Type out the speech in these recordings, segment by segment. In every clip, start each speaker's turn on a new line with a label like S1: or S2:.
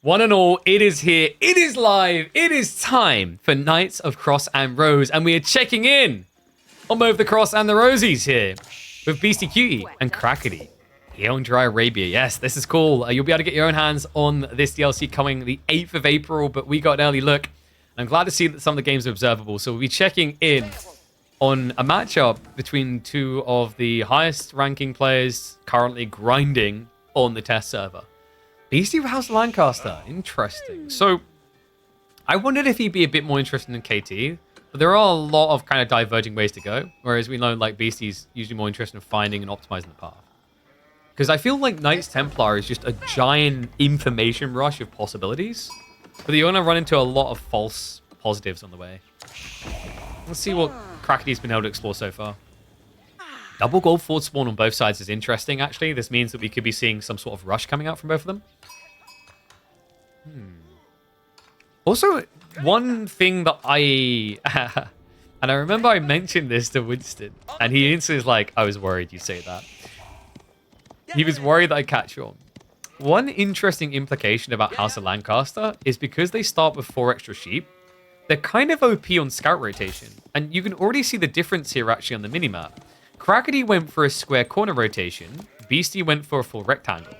S1: One and all, it is here. It is live. It is time for Knights of Cross and Rose. And we are checking in on both the Cross and the Rosies here with Beastie Cutie and Crackety here on Dry Arabia. Yes, this is cool. You'll be able to get your own hands on this DLC coming the 8th of April, but we got an early look. I'm glad to see that some of the games are observable. So we'll be checking in on a matchup between two of the highest ranking players currently grinding on the test server. Beastie House Lancaster. Interesting. So I wondered if he'd be a bit more interesting than KT, but there are a lot of kind of diverging ways to go, whereas we know like Beastie's usually more interested in finding and optimizing the path. Because I feel like Knights Templar is just a giant information rush of possibilities, but you're going to run into a lot of false positives on the way. Let's see what Crackety's been able to explore so far. Double gold forward spawn on both sides is interesting, actually. This means that we could be seeing some sort of rush coming out from both of them. Also, one thing that I... and I remember I mentioned this to Winston, and he instantly was like, I was worried you'd say that. He was worried that I'd catch on. One interesting implication about House of Lancaster is because they start with 4 extra sheep, they're kind of OP on scout rotation. And you can already see the difference here actually on the minimap. Crackety went for a square corner rotation. Beastie went for a full rectangle.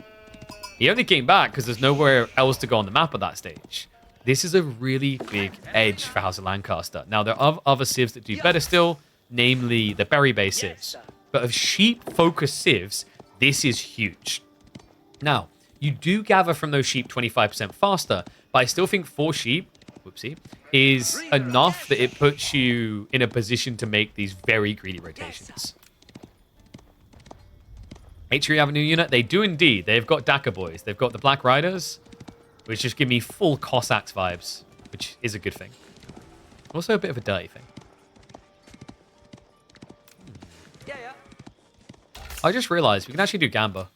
S1: He only came back because there's nowhere else to go on the map at that stage. This is a really big edge for House of Lancaster. Now, there are other civs that do better still, namely the berry-based civs. But of sheep-focused civs, this is huge. Now, you do gather from those sheep 25% faster, but I still think 4 sheep, whoopsie, is enough that it puts you in a position to make these very greedy rotations. H3 Avenue unit, they do indeed. They've got Dakar boys. They've got the Black Riders, which just give me full Cossacks vibes, which is a good thing. Also a bit of a dirty thing. I just realized we can actually do Gamba.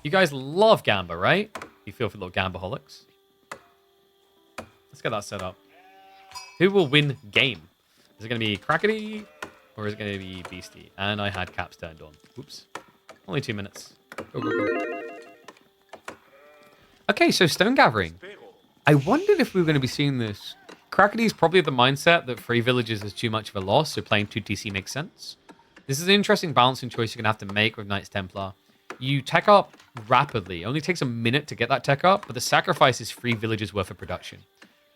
S1: You guys love Gamba, right? You feel for little Gambaholics. Let's get that set up. Who will win game? Is it going to be Crackety or is it going to be Beastie? And I had caps turned on. Oops. Only 2 minutes. Go, go, go. Okay, so stone gathering. I wondered if we were going to be seeing this. Crackety's probably the mindset that 3 villages is too much of a loss, so playing 2 TC makes sense. This is an interesting balancing choice you're going to have to make with Knights Templar. You tech up rapidly. It only takes a minute to get that tech up, but the sacrifice is 3 villages worth of production.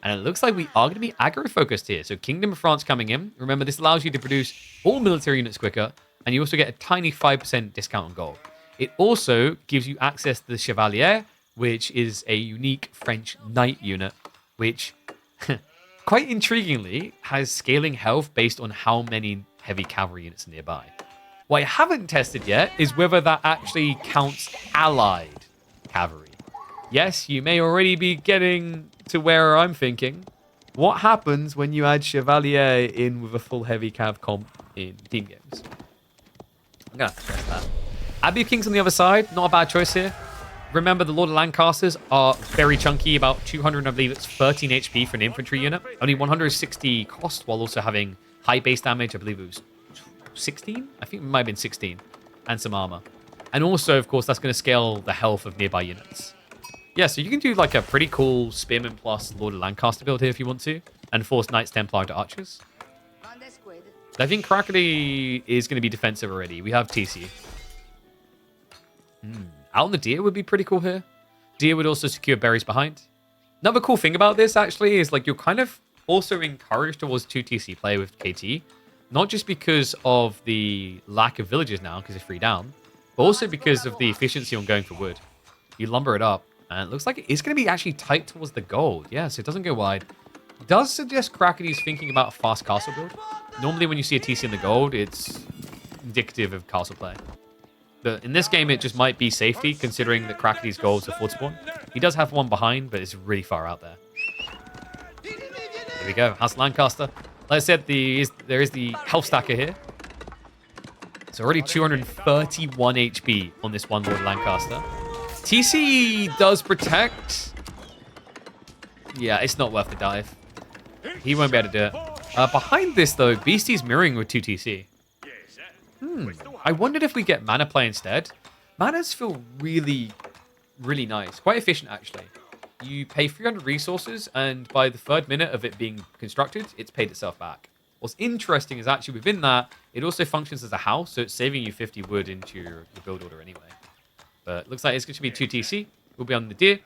S1: And it looks like we are going to be aggro-focused here. So Kingdom of France coming in. Remember, this allows you to produce all military units quicker, and you also get a tiny 5% discount on gold. It also gives you access to the Chevalier, which is a unique French knight unit, which, quite intriguingly, has scaling health based on how many heavy cavalry units are nearby. What I haven't tested yet is whether that actually counts allied cavalry. Yes, you may already be getting to where I'm thinking. What happens when you add Chevalier in with a full heavy cav comp in team games? I'm going to have to test that. Abbey of Kings on the other side, not a bad choice here. Remember, the Lord of Lancasters are very chunky, about 200, I believe it's 13 HP for an infantry unit. Only 160 cost, while also having high base damage. I believe it was 16? I think it might have been 16. And some armor. And also, of course, that's going to scale the health of nearby units. Yeah, so you can do like a pretty cool Spearman plus Lord of Lancaster build here if you want to. And force Knights Templar to Archers. I think Crackety is going to be defensive already. We have TC. Out on the Deer would be pretty cool here. Deer would also secure berries behind. Another cool thing about this, actually, is like you're kind of also encouraged towards 2 TC play with KT. Not just because of the lack of villages now, because it's free down, but also because of the efficiency on going for wood. You lumber it up, and it looks like it's going to be actually tight towards the gold. Yeah, so it doesn't go wide. It does suggest Crackety's thinking about a fast castle build. Normally when you see a TC in the gold, it's indicative of castle play. But in this game, it just might be safety, considering that Crackety's gold's a forward spawn. He does have one behind, but it's really far out there. Here we go, House Lancaster. Like I said, there is the health stacker here. It's already 231 HP on this one Lord Lancaster. TC does protect. Yeah, it's not worth the dive. He won't be able to do it. Behind this, though, Beastie's mirroring with 2 TC. I wondered if we get mana play instead. Manas feel really, really nice. Quite efficient, actually. you pay 300 resources, and by the 3rd minute of it being constructed, it's paid itself back. What's interesting is actually within that, it also functions as a house, so it's saving you 50 wood into your build order anyway. But it looks like it's going to be 2 TC. We'll be on the deer.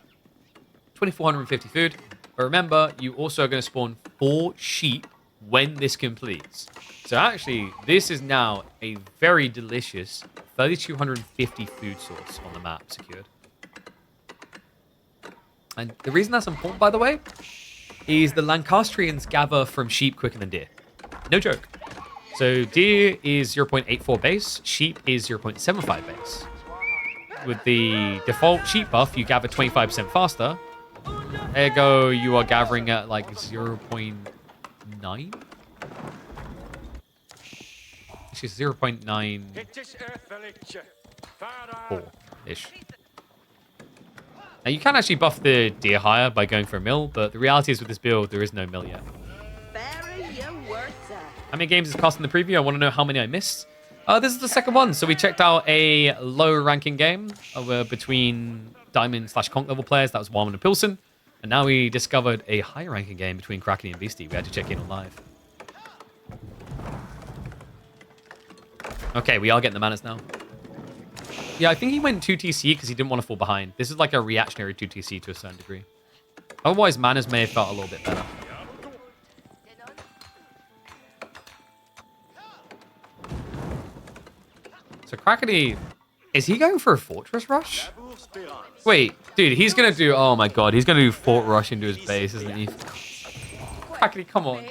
S1: 2,450 food. But remember, you also are going to spawn 4 sheep when this completes. So actually, this is now a very delicious 3,250 food source on the map secured. And the reason that's important, by the way, is the Lancastrians gather from sheep quicker than deer. No joke. So deer is 0.84 base, sheep is 0.75 base. With the default sheep buff, you gather 25% faster. Ergo, you are gathering at like 0.9? Actually, 0.94-ish. Now, you can actually buff the deer higher by going for a mill, but the reality is with this build, there is no mill yet. How many games is cost in the preview? I want to know how many I missed. This is the second one. So we checked out a low-ranking game between Diamond/Conch level players. That was Warman and Pilsen. And now we discovered a high-ranking game between Krakeny and Beastie. We had to check in on live. Okay, we are getting the manners now. Yeah, I think he went 2 TC because he didn't want to fall behind. This is like a reactionary 2 TC to a certain degree. Otherwise, manners may have felt a little bit better. So Krakeny, is he going for a fortress rush? Wait, dude, he's going to do, oh my god, he's going to do fort rush into his base, isn't he? Krakeny, come on.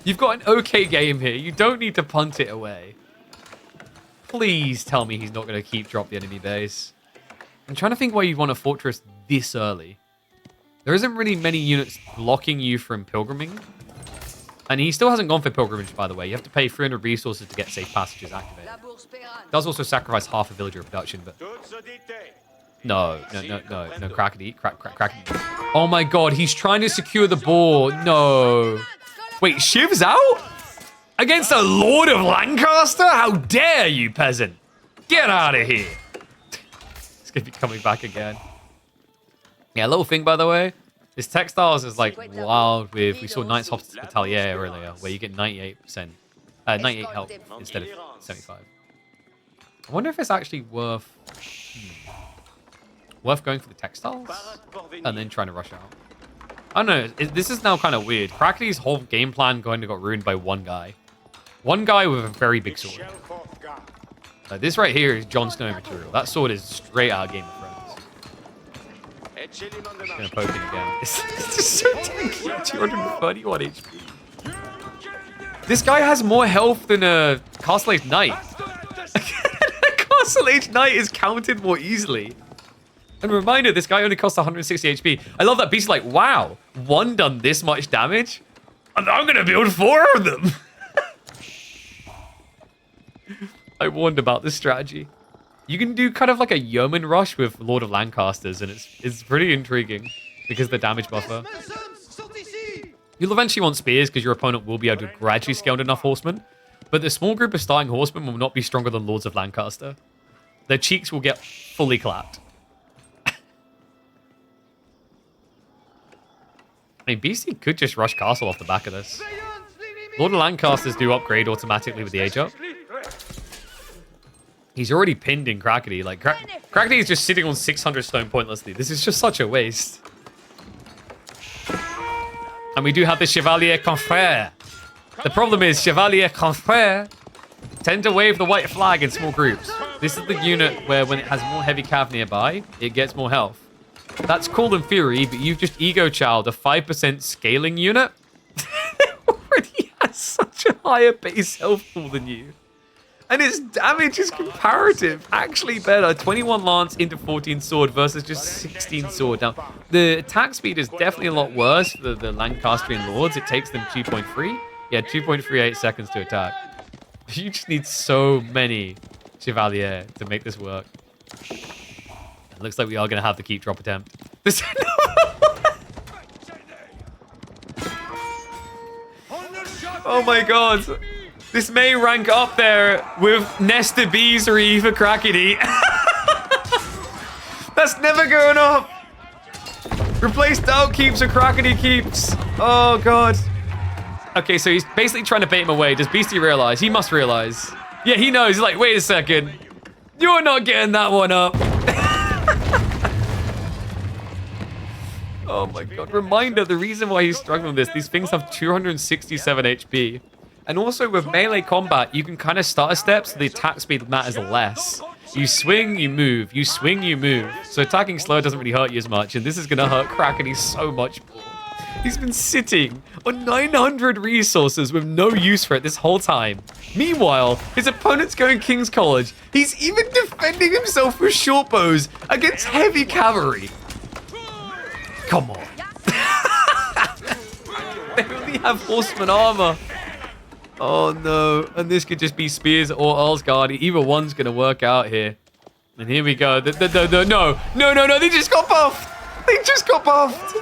S1: You've got an okay game here. You don't need to punt it away. Please tell me he's not going to keep drop the enemy base. I'm trying to think why you want a fortress this early. There isn't really many units blocking you from pilgriming. And he still hasn't gone for pilgrimage, by the way. You have to pay 300 resources to get safe passages activated. Does also sacrifice half a villager of production, but... No, Krakeny. Krakeny. Oh my god, he's trying to secure the boar. No. Wait, Shiv's out? Against a Lord of Lancaster? How dare you, peasant? Get out of here. It's going to be coming back again. Yeah, little thing, by the way. This textiles is like wild with, we saw Knights Hospitalier earlier, where you get 98%, 98 health instead of 75. I wonder if it's actually worth going for the textiles and then trying to rush out. I don't know, this is now kind of weird. Krakeny's whole game plan kind of got ruined by one guy. One guy with a very big sword. This right here is Jon Snow material. That sword is straight out of Game of Thrones. Gonna poke it again. It's just so tanky. 231 HP. This guy has more health than a Castle Age Knight. Castle Age Knight is counted more easily. And a reminder, this guy only costs 160 HP. I love that Beast like, wow, one done this much damage? And I'm gonna build 4 of them. I warned about this strategy. You can do kind of like a yeoman rush with Lord of Lancasters, and it's pretty intriguing because of the damage buffer. You'll eventually want spears because your opponent will be able to gradually scale enough horsemen, but the small group of starting horsemen will not be stronger than Lords of Lancaster. Their cheeks will get fully clapped. I mean, Beastie could just rush castle off the back of this. Lord of Lancasters do upgrade automatically with the age up. He's already pinned in Krakeny. Like, Krakeny is just sitting on 600 stone pointlessly. This is just such a waste. And we do have the Chevalier Confrère. The problem is Chevalier Confrère tend to wave the white flag in small groups. This is the unit where when it has more heavy cav nearby, it gets more health. That's cool in theory, but you've just ego-chowed a 5% scaling unit that already has such a higher base health pool than you. And its damage is comparative. Actually better. 21 lance into 14 sword versus just 16 sword. Now, the attack speed is definitely a lot worse for the Lancastrian lords. It takes them 2.3. Yeah, 2.38 seconds to attack. You just need so many Chevalier to make this work. It looks like we are going to have the keep drop attempt. Oh my god. This may rank up there with Nesta Beasery for Krakeny. That's never going up. Replace Doubt Keeps with Crackety Keeps. Oh, God. Okay, so he's basically trying to bait him away. Does Beastie realize? He must realize. Yeah, he knows. He's like, wait a second. You're not getting that one up. Oh, my God. Reminder, the reason why he's struggling with this, these things have 267 HP. And also with melee combat, you can kind of start a step so the attack speed matters less. You swing, you move. You swing, you move. So attacking slow doesn't really hurt you as much. And this is going to hurt Crackety so much more. He's been sitting on 900 resources with no use for it this whole time. Meanwhile, his opponent's going King's College. He's even defending himself with short bows against heavy cavalry. Come on. They only have horseman armor. Oh no. And this could just be spears or Earlsguard. Either one's going to work out here. And here we go. No. They just got buffed. They just got buffed.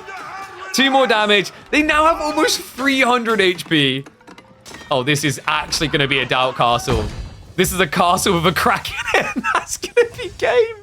S1: 2 more damage. They now have almost 300 HP. Oh, this is actually going to be a Doubt Castle. This is a castle with a crack in it. That's going to be game.